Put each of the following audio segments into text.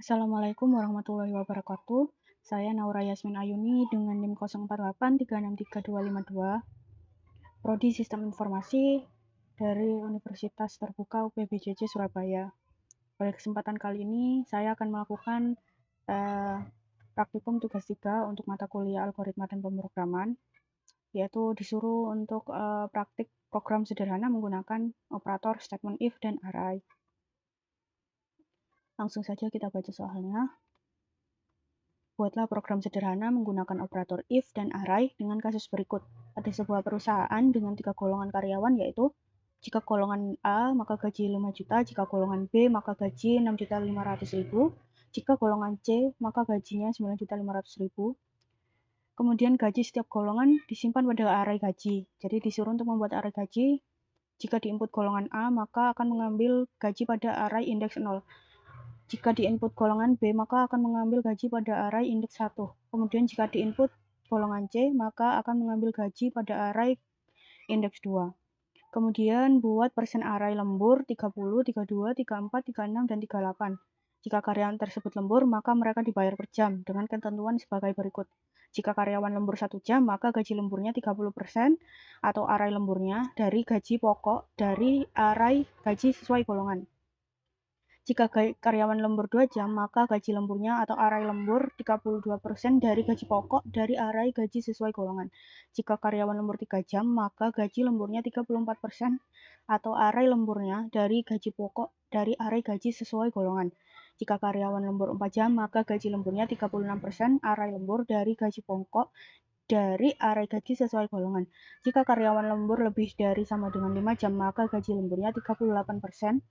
Assalamualaikum warahmatullahi wabarakatuh. Saya Naura Yasmin Ayuni dengan NIM 0483635252, Prodi Sistem Informasi dari Universitas Terbuka UPBJJ Surabaya. Pada kesempatan kali ini, saya akan melakukan praktikum tugas 3 untuk mata kuliah algoritma dan pemrograman, yaitu disuruh untuk praktik program sederhana menggunakan operator statement if dan array. Langsung saja kita baca soalnya. Buatlah program sederhana menggunakan operator if dan array dengan kasus berikut. Ada sebuah perusahaan dengan 3 golongan karyawan, yaitu jika golongan A maka gaji 5 juta, jika golongan B maka gaji 6.500.000, jika golongan C maka gajinya 9.500.000. Kemudian gaji setiap golongan disimpan pada array gaji. Jadi disuruh untuk membuat array gaji. Jika di input golongan A maka akan mengambil gaji pada array indeks 0. Jika di input golongan B, maka akan mengambil gaji pada array indeks 1. Kemudian jika di input golongan C, maka akan mengambil gaji pada array indeks 2. Kemudian buat persen array lembur 30, 32, 34, 36, dan 38. Jika karyawan tersebut lembur, maka mereka dibayar per jam dengan ketentuan sebagai berikut. Jika karyawan lembur 1 jam, maka gaji lemburnya 30% atau array lemburnya dari gaji pokok dari array gaji sesuai golongan. Jika karyawan lembur 2 jam, maka gaji lemburnya atau array lembur 32% dari gaji pokok dari array gaji sesuai golongan. Jika karyawan lembur 3 jam, maka gaji lemburnya 34% atau array lemburnya dari gaji pokok dari array gaji sesuai golongan. Jika karyawan lembur 4 jam, maka gaji lemburnya 36% array lembur dari gaji pokok dari array gaji sesuai golongan. Jika karyawan lembur lebih dari sama dengan 5 jam, maka gaji lemburnya 38%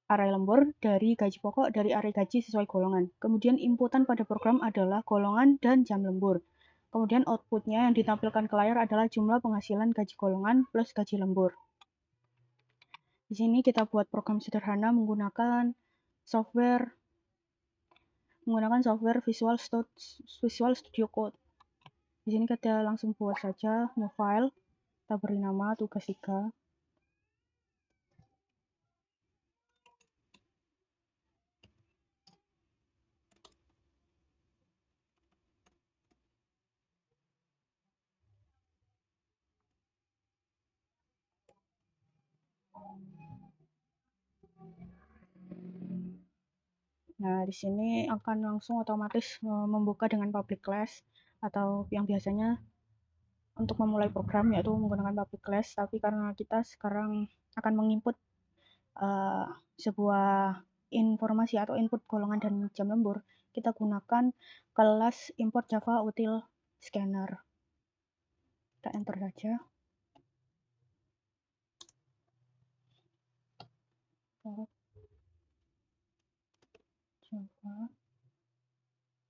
array lembur dari gaji pokok dari array gaji sesuai golongan. Kemudian inputan pada program adalah golongan dan jam lembur. Kemudian outputnya yang ditampilkan ke layar adalah jumlah penghasilan gaji golongan plus gaji lembur. Di sini kita buat program sederhana menggunakan software Visual Studio Code. Di sini kita langsung buat saja new file. Kita beri nama tugas 3. Nah, di sini akan langsung otomatis membuka dengan public class atau yang biasanya untuk memulai program yaitu menggunakan public class, tapi karena kita sekarang akan menginput sebuah informasi atau input golongan dan jam lembur, kita gunakan kelas import Java util scanner. Kita enter saja.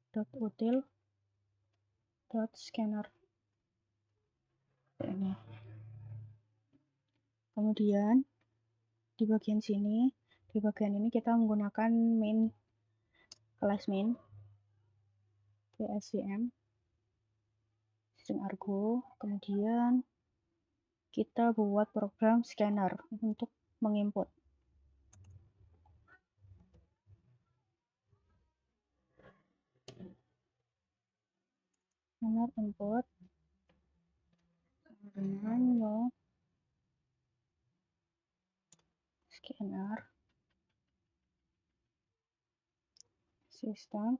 Java.util.scanner. Kemudian di bagian ini kita menggunakan kelas main PSVM string argo. Kemudian kita buat program scanner untuk menginput. Scanner input dengan scanner sistem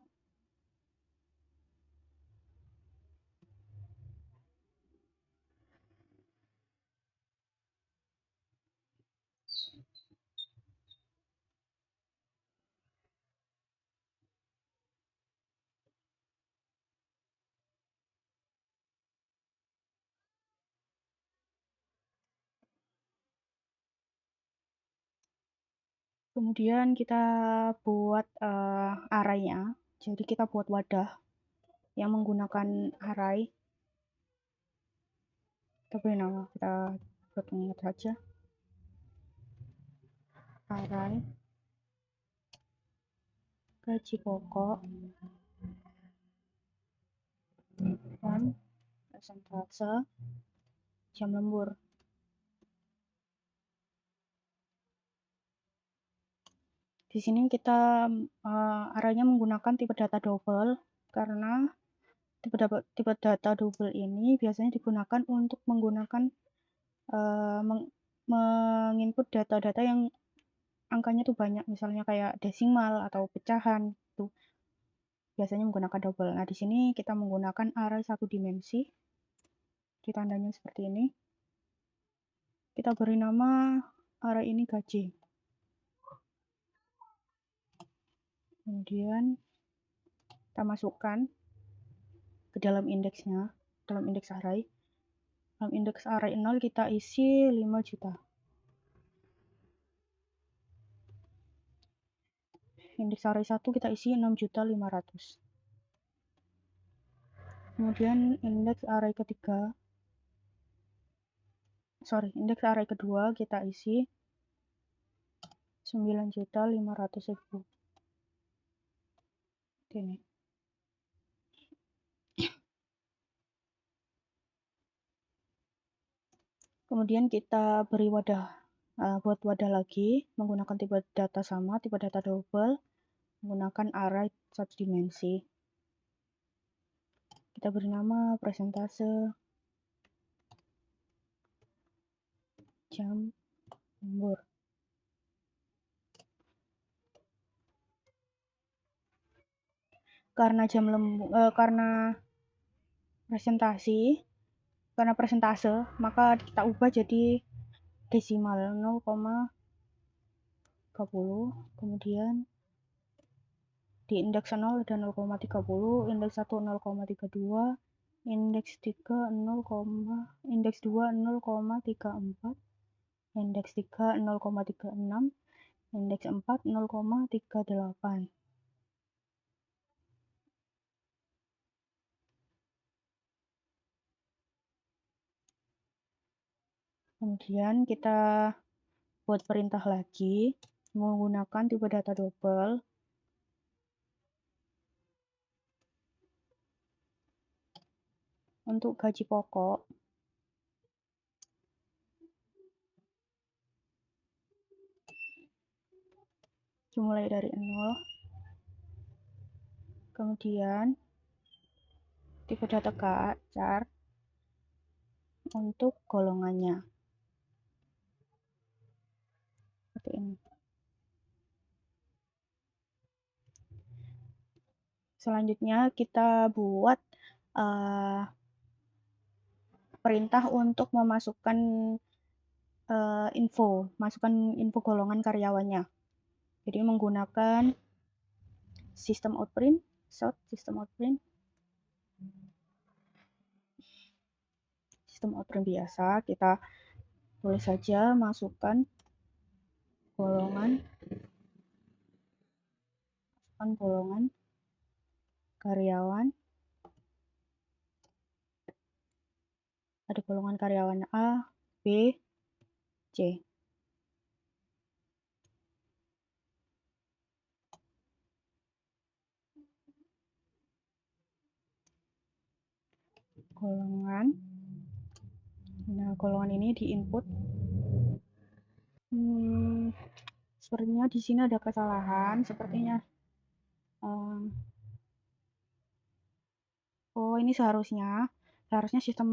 kemudian kita buat array-nya. Jadi kita buat wadah yang menggunakan array. Kita beri nama, kita buat mengingat saja. Array gaji pokok dan persentase jam lembur. Di sini kita arraynya menggunakan tipe data double karena tipe data double ini biasanya digunakan untuk menggunakan menginput data-data yang angkanya tuh banyak, misalnya kayak desimal atau pecahan tuh biasanya menggunakan double. Nah, di sini kita menggunakan array satu dimensi. Ditandanya seperti ini. Kita beri nama array ini gaji. Kemudian kita masukkan ke dalam indeksnya, dalam indeks array. Dalam indeks array 0 kita isi 5 juta. Indeks array 1 kita isi 6.500.000. Kemudian indeks array kedua kita isi 9.500.000. Ini. Kemudian kita beri buat wadah lagi menggunakan tipe data sama, tipe data double, menggunakan array satu dimensi. Kita beri nama presentase jam lembur. Karena presentase, maka kita ubah jadi desimal 0,30. Kemudian di indeks 0 ada 0,30, indeks 1 0,32, indeks 3 indeks 2 0,34, indeks 3 0,36, indeks 4 0,38. Kemudian kita buat perintah lagi menggunakan tipe data double. Untuk gaji pokok, dimulai dari 0. Kemudian tipe data chart untuk golongannya. Seperti ini. Selanjutnya kita buat perintah untuk memasukkan masukkan info golongan karyawannya. Jadi menggunakan sistem outprint, sistem outprint biasa, kita tulis saja masukkan golongan karyawan. Ada golongan karyawan A, B, C. Nah, golongan ini diinput. Sepertinya di sini ada kesalahan. Sepertinya ini seharusnya sistem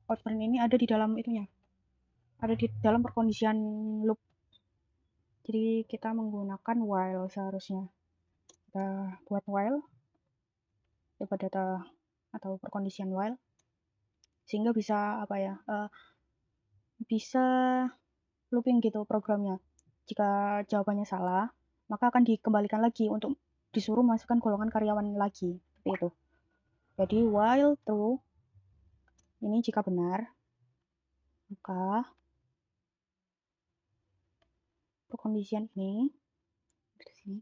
outprint ini ada di dalam itunya, ada di dalam perkondisian loop. Jadi kita menggunakan while seharusnya. Kita buat while, tipe data atau perkondisian while, sehingga bisa bisa looping gitu programnya. Jika jawabannya salah, maka akan dikembalikan lagi untuk disuruh masukkan golongan karyawan lagi, seperti itu. Jadi while true ini jika benar, maka perkondisian ini di sini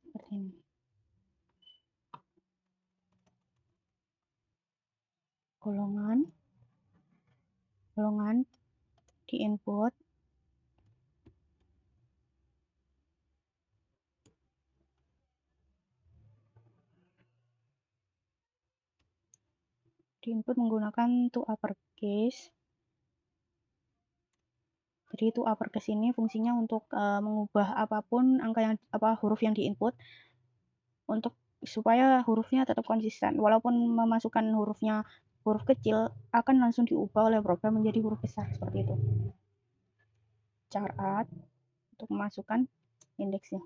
seperti ini. Golongan di input, Di input menggunakan to uppercase. Jadi to uppercase ini fungsinya untuk mengubah apapun huruf yang diinput untuk supaya hurufnya tetap konsisten. Walaupun memasukkan huruf kecil akan langsung diubah oleh program menjadi huruf besar seperti itu. Cara untuk memasukkan indeksnya.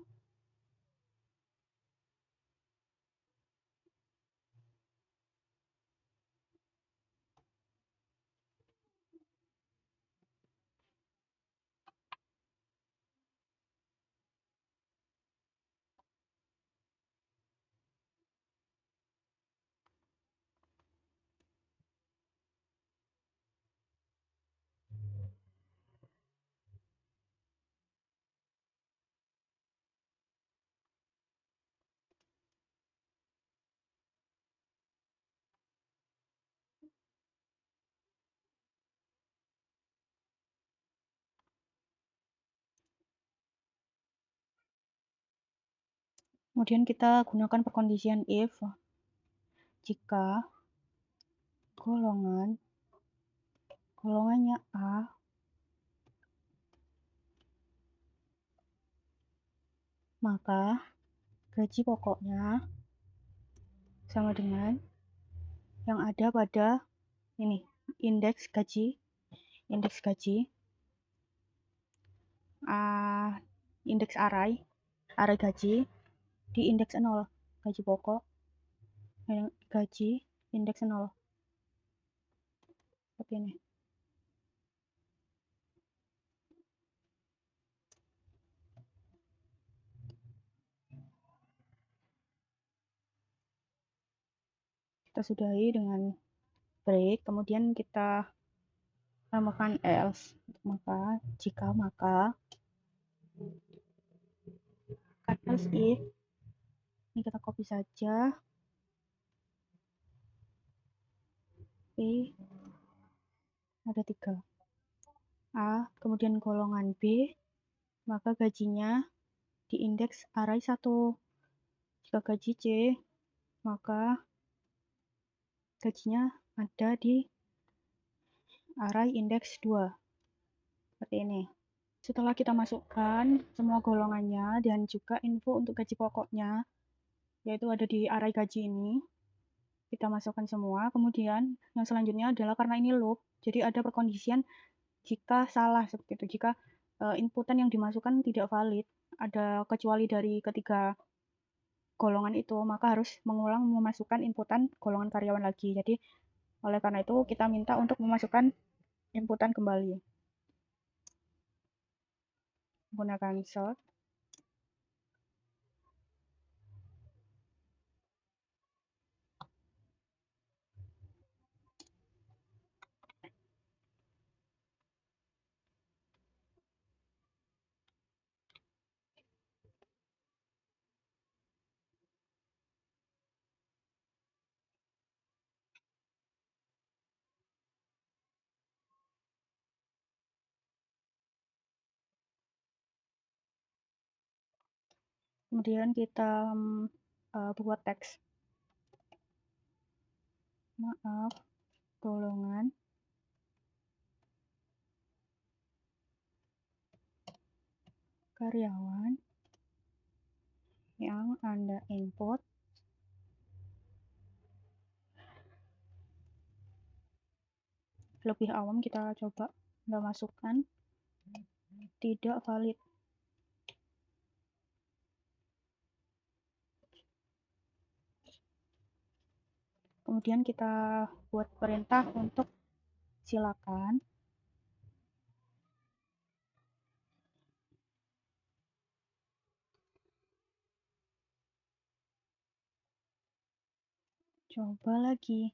Kemudian kita gunakan perkondisian if jika golongannya A maka gaji pokoknya sama dengan yang ada pada ini indeks gaji indeks array gaji di indeks 0 gaji pokok gaji indeks 0 seperti ini. Kita sudahi dengan break, kemudian kita tambahkan else, jika maka else if ini kita copy saja P ada 3 A kemudian golongan B maka gajinya di indeks array 1. Jika gaji C maka gajinya ada di array indeks 2 seperti ini. Setelah kita masukkan semua golongannya dan juga info untuk gaji pokoknya yaitu ada di array gaji ini, kita masukkan semua. Kemudian yang selanjutnya adalah karena ini loop, jadi ada perkondisian jika salah seperti itu. Jika inputan yang dimasukkan tidak valid, ada kecuali dari ketiga golongan itu, maka harus mengulang memasukkan inputan golongan karyawan lagi. Jadi oleh karena itu kita minta untuk memasukkan inputan kembali menggunakan sort. Kemudian kita buat teks. Maaf, golongan karyawan yang Anda input lebih awam kita coba Anda masukkan tidak valid. Kemudian kita buat perintah untuk silakan coba lagi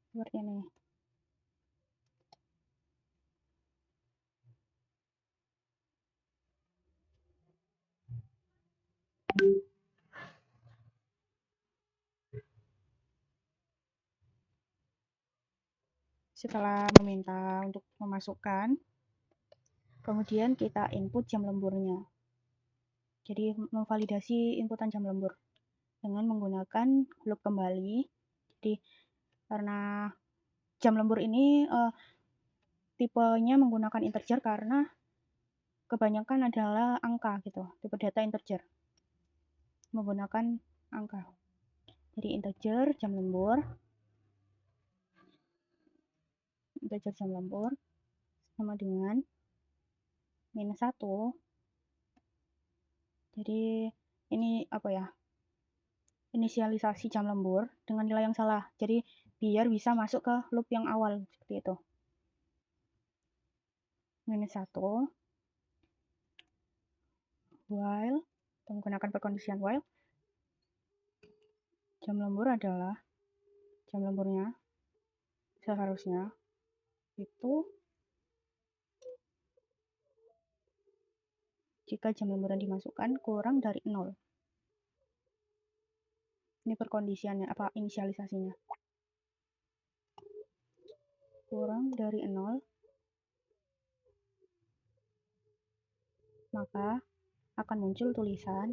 seperti ini. Setelah meminta untuk memasukkan, kemudian kita input jam lemburnya. Jadi memvalidasi inputan jam lembur. dengan menggunakan loop kembali. Jadi karena jam lembur ini tipenya menggunakan integer karena kebanyakan adalah angka gitu, tipe data integer menggunakan angka. Jadi integer jam lembur sama dengan -1. Jadi ini apa ya, inisialisasi jam lembur dengan nilai yang salah, jadi biar bisa masuk ke loop yang awal seperti itu. -1 while, menggunakan perkondisian while, jam lembur adalah jam lemburnya seharusnya itu jika jam lembur yang dimasukkan kurang dari 0. Ini perkondisiannya, apa inisialisasinya. Kurang dari 0, maka akan muncul tulisan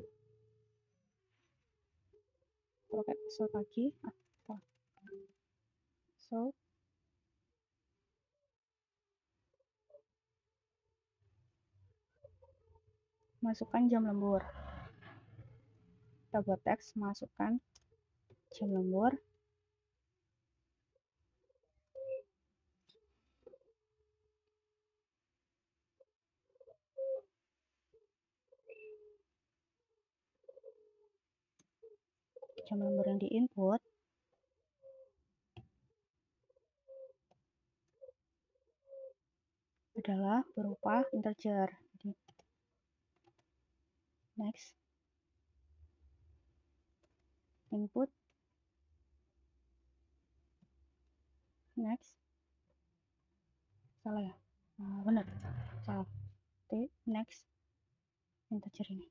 so pagi atau so masukkan jam lembur. Kita buat teks masukkan jam lembur. Jam lembur yang diinput adalah berupa integer. Jadi, next, input, next, salah ya, benar, salah, next, integer ini,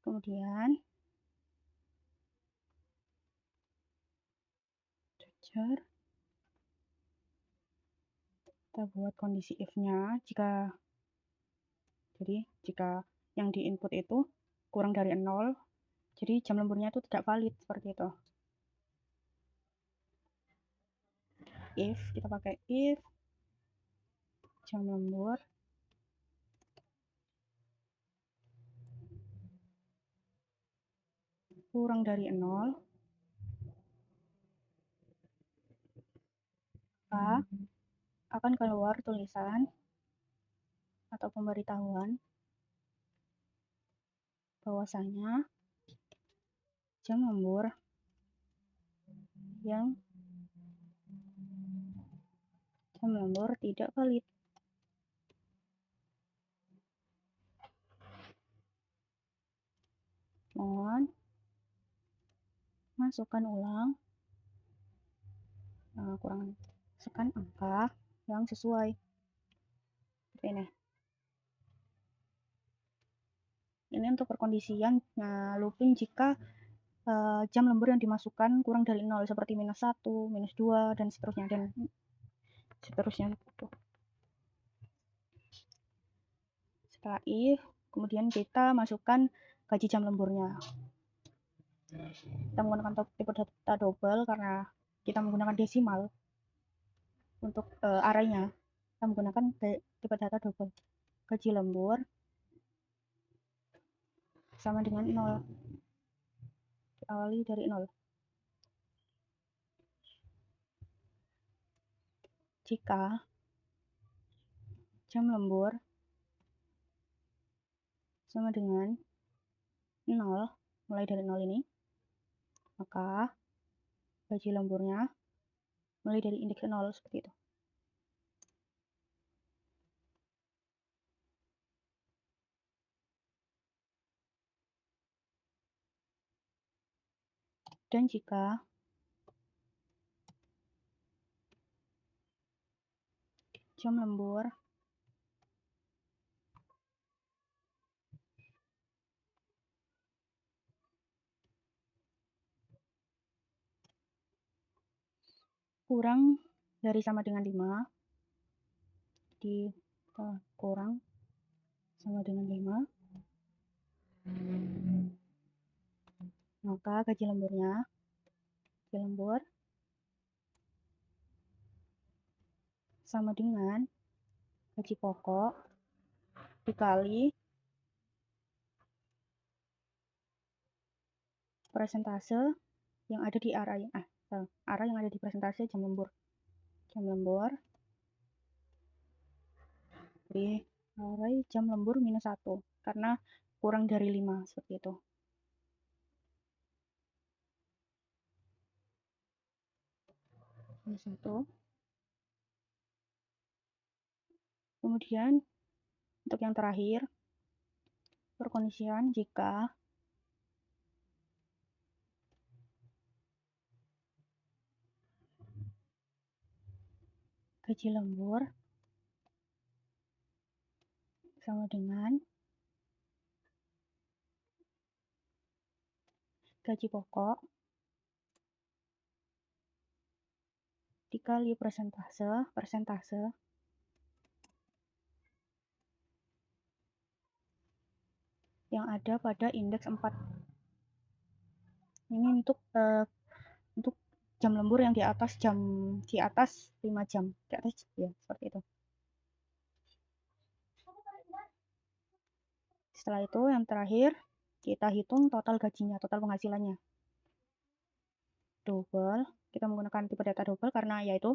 kemudian integer, kita buat kondisi if-nya jika yang diinput itu kurang dari 0, jadi jam lemburnya itu tidak valid seperti itu. If, kita pakai if jam lembur kurang dari 0, maka akan keluar tulisan atau pemberitahuan bahwasanya jam lembur tidak valid. Mohon masukkan ulang kurang sekian angka yang sesuai. Ini untuk perkondisian looping jika jam lembur yang dimasukkan kurang dari 0 seperti -1, -2 dan seterusnya Setelah if, kemudian kita masukkan gaji jam lemburnya. Kita menggunakan tipe data double karena kita menggunakan desimal untuk arraynya. Kita menggunakan tipe data double. Gaji lembur sama dengan 0. Diawali dari 0. Jika jam lembur sama dengan 0, mulai dari 0 ini, maka gaji lemburnya mulai dari indeks 0 seperti itu. Dan jika jam lembur kurang dari sama dengan 5, di kurang sama dengan 5, Maka gaji lembur sama dengan gaji pokok dikali persentase yang ada di arah yang ada di persentase jam lembur. Jam lembur di arah jam lembur minus 1 karena kurang dari 5 seperti itu. Minus 1. Kemudian untuk yang terakhir, perkondisian jika gaji lembur sama dengan gaji pokok dikali persentase yang ada pada indeks 4. Ini untuk jam lembur yang di atas 5 jam. Di atas ya, seperti itu. Setelah itu yang terakhir kita hitung total gajinya, total penghasilannya. Double, kita menggunakan tipe data double karena yaitu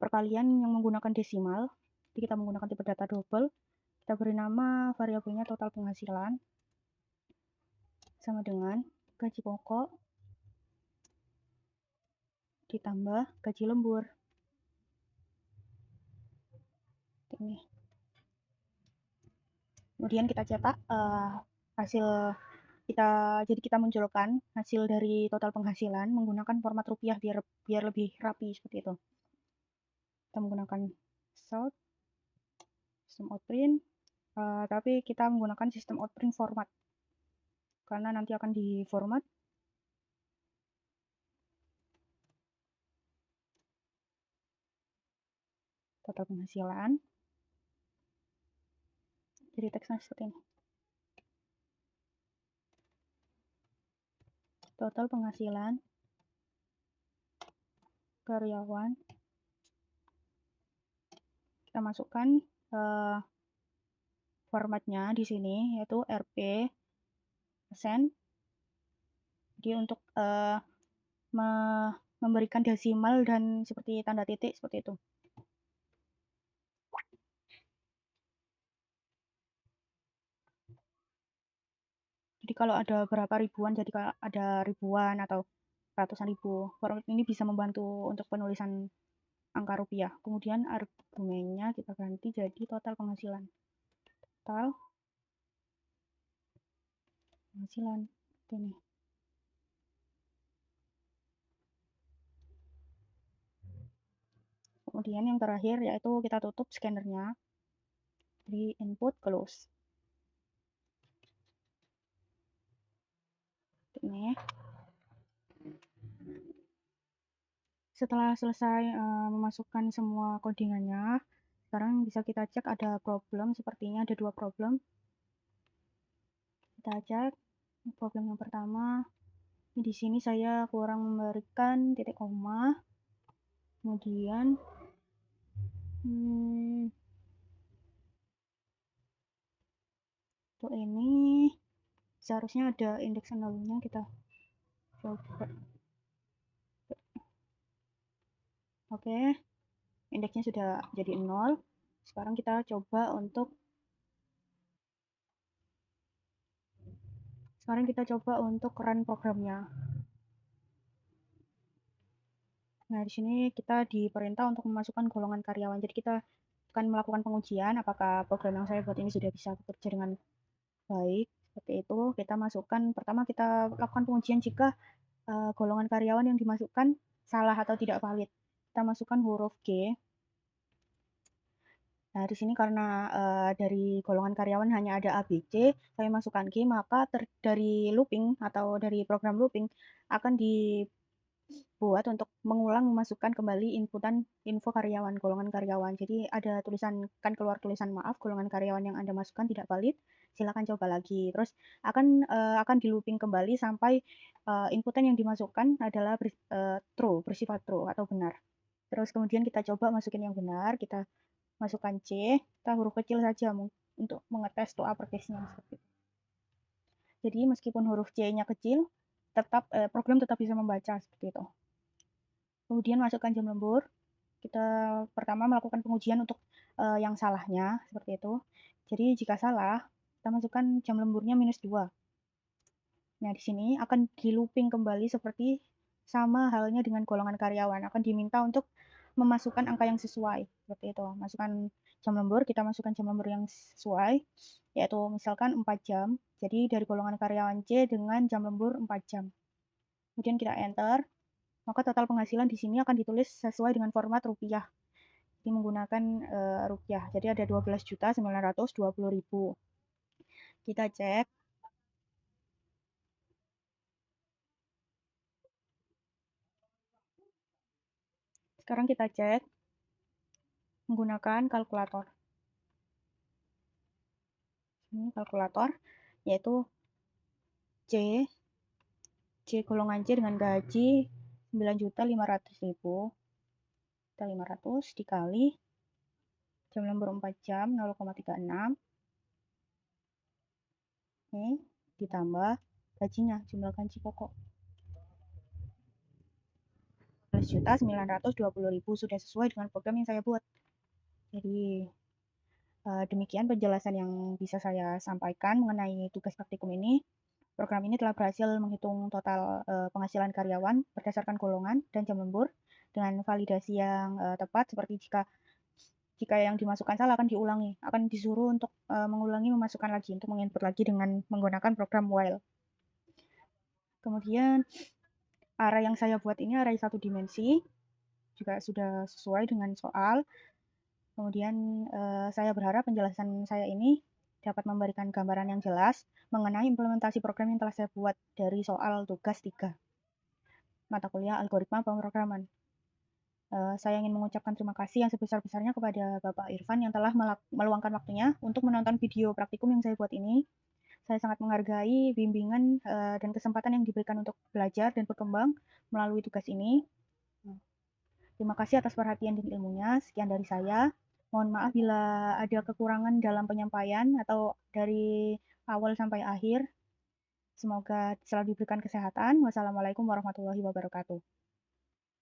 perkalian yang menggunakan desimal. Jadi kita menggunakan tipe data double. Kita beri nama variabelnya total penghasilan sama dengan gaji pokok ditambah gaji lembur. Ini. Kemudian kita cetak hasil jadi kita munculkan hasil dari total penghasilan menggunakan format rupiah biar lebih rapi seperti itu. Kita menggunakan salt sistem outprint, tapi kita menggunakan sistem outprint format karena nanti akan di format total penghasilan. Jadi teksnya seperti ini. Total penghasilan karyawan. Kita masukkan formatnya di sini yaitu RP persen. Jadi untuk memberikan desimal dan seperti tanda titik seperti itu. Jadi kalau ada berapa ribuan, jadi kalau ada ribuan atau ratusan ribu, format ini bisa membantu untuk penulisan angka rupiah. Kemudian argumennya kita ganti jadi total penghasilan. Total penghasilan ini. Kemudian yang terakhir yaitu kita tutup scannernya di input close. Ini. Setelah selesai memasukkan semua codingannya, sekarang bisa kita cek ada problem, sepertinya ada 2 problem. Kita cek problem yang pertama. Di sini saya kurang memberikan titik koma. Kemudian untuk ini seharusnya ada indeks nolnya, kita coba. Oke, indeksnya sudah jadi 0. Sekarang kita coba untuk run programnya. Nah, di sini kita diperintah untuk memasukkan golongan karyawan. Jadi kita akan melakukan pengujian apakah program yang saya buat ini sudah bisa bekerja dengan baik. Seperti itu, kita masukkan, pertama kita lakukan pengujian jika golongan karyawan yang dimasukkan salah atau tidak valid. Kita masukkan huruf G. Nah, di sini karena dari golongan karyawan hanya ada A, B, C, saya masukkan G, maka dari looping atau dari program looping akan di buat untuk mengulang memasukkan kembali info karyawan, golongan karyawan. Jadi ada tulisan, kan keluar tulisan maaf, golongan karyawan yang Anda masukkan tidak valid, silakan coba lagi. Terus akan di looping kembali sampai inputan yang dimasukkan adalah true, bersifat true atau benar. Terus kemudian kita coba masukin yang benar, kita masukkan C, kita huruf kecil saja untuk mengetes to uppercase-nya seperti itu. Jadi meskipun huruf C-nya kecil, program tetap bisa membaca seperti itu. Kemudian masukkan jam lembur. Kita pertama melakukan pengujian untuk yang salahnya seperti itu. Jadi jika salah, kita masukkan jam lemburnya -2. Nah, di sini akan di looping kembali seperti sama halnya dengan golongan karyawan. Akan diminta untuk memasukkan angka yang sesuai seperti itu. Masukkan jam lembur, kita masukkan jam lembur yang sesuai, yaitu misalkan 4 jam. Jadi dari golongan karyawan C dengan jam lembur 4 jam. Kemudian kita enter, maka total penghasilan di sini akan ditulis sesuai dengan format rupiah. Jadi menggunakan rupiah. Jadi ada 12.920.000. Kita cek. Sekarang kita cek menggunakan kalkulator. Ini kalkulator, yaitu C golongan C dengan gaji 9.500.000. Kita 500 dikali jam lembur 4 jam 0,36. Ini ditambah gajinya, jumlah gaji pokok 12.920.000 sudah sesuai dengan program yang saya buat. Jadi demikian penjelasan yang bisa saya sampaikan mengenai tugas praktikum ini. Program ini telah berhasil menghitung total penghasilan karyawan berdasarkan golongan dan jam lembur dengan validasi yang tepat, seperti jika yang dimasukkan salah akan diulangi, akan disuruh untuk mengulangi memasukkan lagi, untuk menginput lagi dengan menggunakan program while. Kemudian array yang saya buat ini array 1 dimensi, juga sudah sesuai dengan soal. Kemudian saya berharap penjelasan saya ini dapat memberikan gambaran yang jelas mengenai implementasi program yang telah saya buat dari soal tugas 3 mata kuliah algoritma pemrograman. Saya ingin mengucapkan terima kasih yang sebesar-besarnya kepada Bapak Irfan yang telah meluangkan waktunya untuk menonton video praktikum yang saya buat ini. Saya sangat menghargai bimbingan dan kesempatan yang diberikan untuk belajar dan berkembang melalui tugas ini. Terima kasih atas perhatian dan ilmunya. Sekian dari saya. Mohon maaf bila ada kekurangan dalam penyampaian atau dari awal sampai akhir. Semoga selalu diberikan kesehatan. Wassalamualaikum warahmatullahi wabarakatuh.